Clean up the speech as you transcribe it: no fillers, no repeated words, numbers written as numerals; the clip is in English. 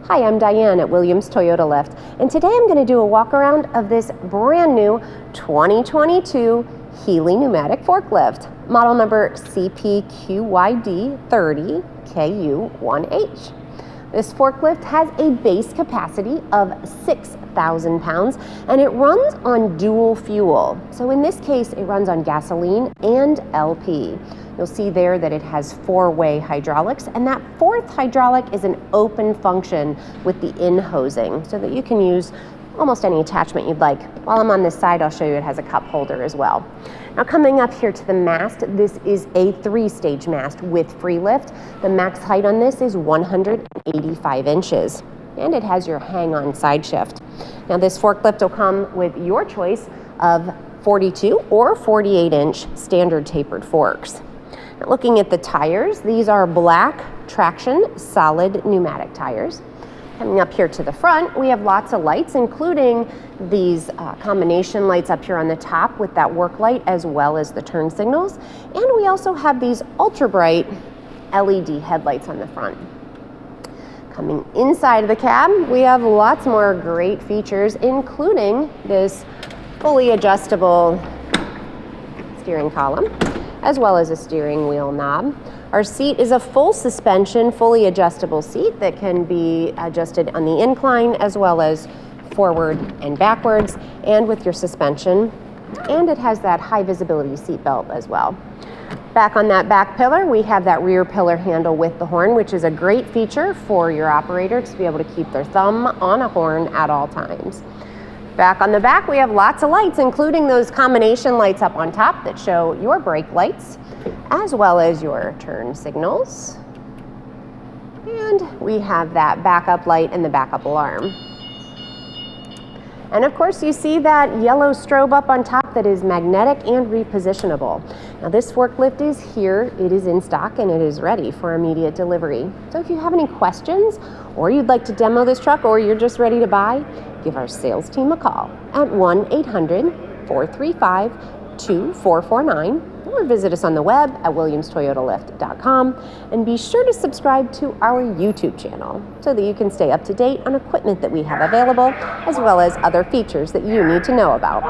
Hi, I'm Diane at Williams Toyota Lift, and today I'm going to do a walk around of this brand new 2022 Healy Pneumatic Forklift, model number CPQYD30KU1H. This forklift has a base capacity of 6,000 pounds and it runs on dual fuel. So in this case, it runs on gasoline and LP. You'll see there that it has 4-way hydraulics, and that 4th hydraulic is an open function with the in-hosing so that you can use almost any attachment you'd like. While I'm on this side, I'll show you it has a cup holder as well. Now coming up here to the mast, this is a 3-stage mast with free lift. The max height on this is 185 inches, and it has your hang-on side shift. Now this forklift will come with your choice of 42 or 48-inch standard tapered forks. Now looking at the tires, these are black traction solid pneumatic tires. Coming up here to the front, we have lots of lights, including these combination lights up here on the top with that work light as well as the turn signals. And we also have these ultra bright LED headlights on the front. Coming inside of the cab, we have lots more great features, including this fully adjustable steering column, as well as a steering wheel knob. Our seat is a full suspension, fully adjustable seat that can be adjusted on the incline as well as forward and backwards, and with your suspension. And it has that high visibility seat belt as well. Back on that back pillar, we have that rear pillar handle with the horn, which is a great feature for your operator to be able to keep their thumb on a horn at all times. Back on the back, we have lots of lights, including those combination lights up on top that show your brake lights, as well as your turn signals. And we have that backup light and the backup alarm. And of course, you see that yellow strobe up on top that is magnetic and repositionable. Now this forklift is here, it is in stock, and it is ready for immediate delivery. So if you have any questions, or you'd like to demo this truck, or you're just ready to buy, give our sales team a call at 1-800-435-2449, or visit us on the web at williamstoyotalift.com, and be sure to subscribe to our YouTube channel so that you can stay up to date on equipment that we have available, as well as other features that you need to know about.